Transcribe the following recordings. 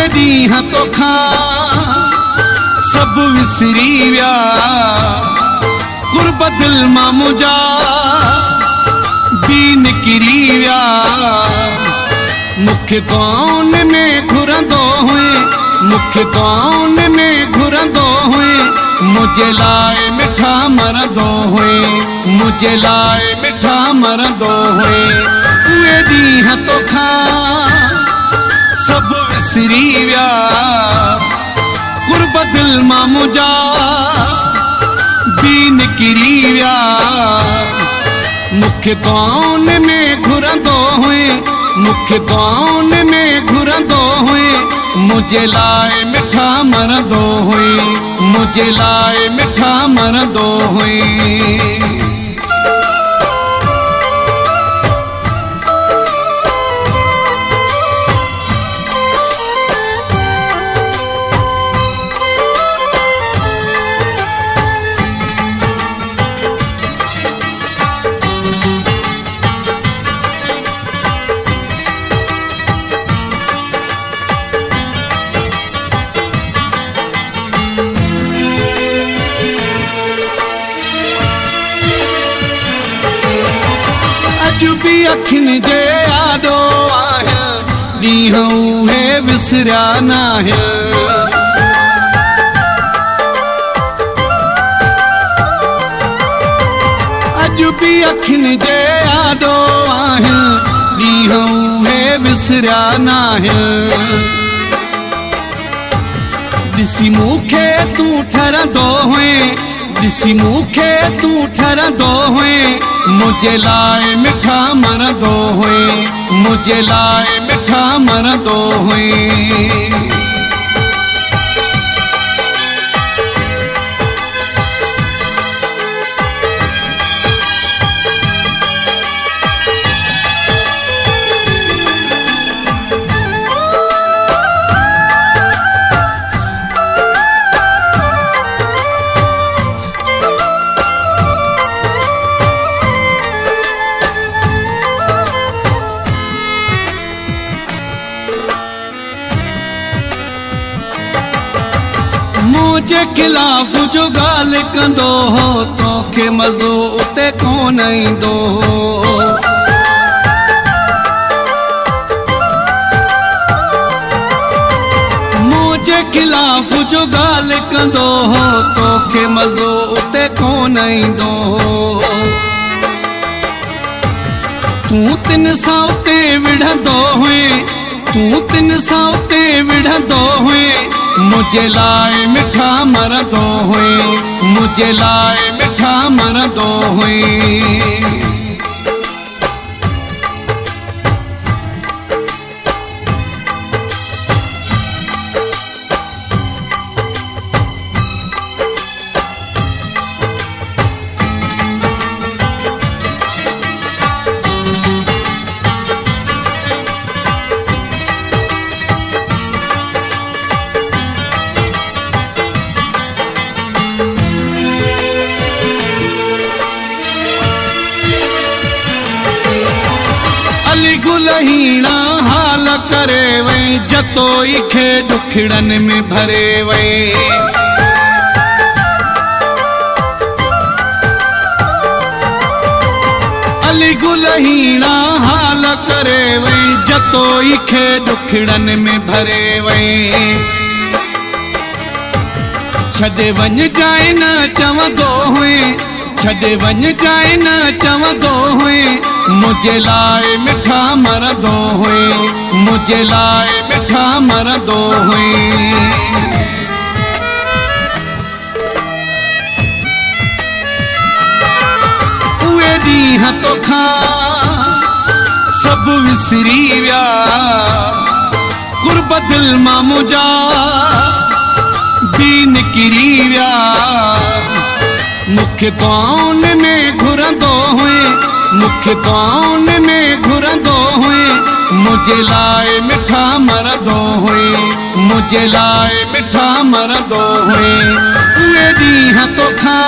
ॾींहं तोखां सभु विसरी विया, कुर्ब दिल मां मुंहिंजा बि निकिरी विया। मूंखे कौन में घुरंदो हुए, मूंखे कौन में घुरंदो हुए, मुझे लाए मिठा मरंदो हुए, मुझे लाए मिठा मरंदो हुए। उहे ॾींहं तोखां सभु विसरी विया, कुर्ब दिल मां मुंहिंजा बि निकिरी विया। मूंखे कौन में घुरंदो हुए, मूंखे कौन में घुरंदो हुए, मुझे लाए मिठा मरंदो हुए, मुझे लाए मिठा मरंदो हुए। अॼु बि अखियुनि जे आॾो आहियां, ॾींहं उहे विसरिया नाहियां। अॼु बि अखियुनि जे आॾो आहियां, ॾींहं उहे विसरिया नाहियां। ॾिसी मूंखे तूं ठरंदो हुए, ॾिसी मूंखे तूं ठरंदो हुए, मुझे लाए मिठा मरंदो हुए, मुझे लाए मिठा मरंदो हुए। मुझे खिलाफ जो ॻाल्हि कंदो हो, तोखे मज़ो उते कोन ईंदो हो। मुझे खिलाफ जो ॻाल्हि कंदो हो, तोखे मज़ो उते कोन ईंदो हो। तूं तिन सां उते विढ़ंदो हुए, तूं तिन सां उते विढ़ंदो हुए, मुझे लाए मिठा मरंदो हुए, मुझे लाए मिठा मरंदो हुए। अली गुलहीणा हाल करे वई, जतोई खे ॾुखड़नि में भरे वई। अली गुलहीणा हाल करे वई, जतोई खे ॾुखड़नि में भरे वई। छॾे वञ जाए न चवंदो हुए, छॾे वञ जाए न चवंदो हुए, मुझे लाए मिठा मरंदो हुए, मुझे लाए मिठा मरंदो हुए। उहे ॾींहं तोखां सभु विसरी विया, कुर्ब दिल मां मुंहिंजा बि निकिरी विया। मूंखे कौन में घुरंदो हुए, मूंखे कौन में घुरंदो हुए, मुझे लाए मिठा मरंदो हुए, मुझे लाए मिठा मरंदो हुए। उहे ॾींहं तोखां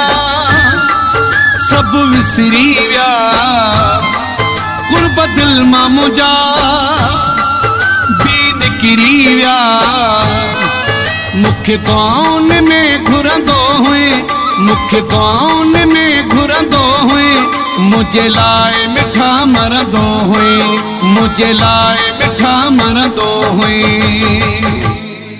सभु विसरी विया, कुर्ब दिल मां मुंहिंजा बि निकिरी किरी विया मुख्य कौन में घुरंदो हुए मुख्य कौन में घुरंदो हुए मुझे लाए मिठा मरंदो हुए मुझे लाए मिठा मरंदो हुए।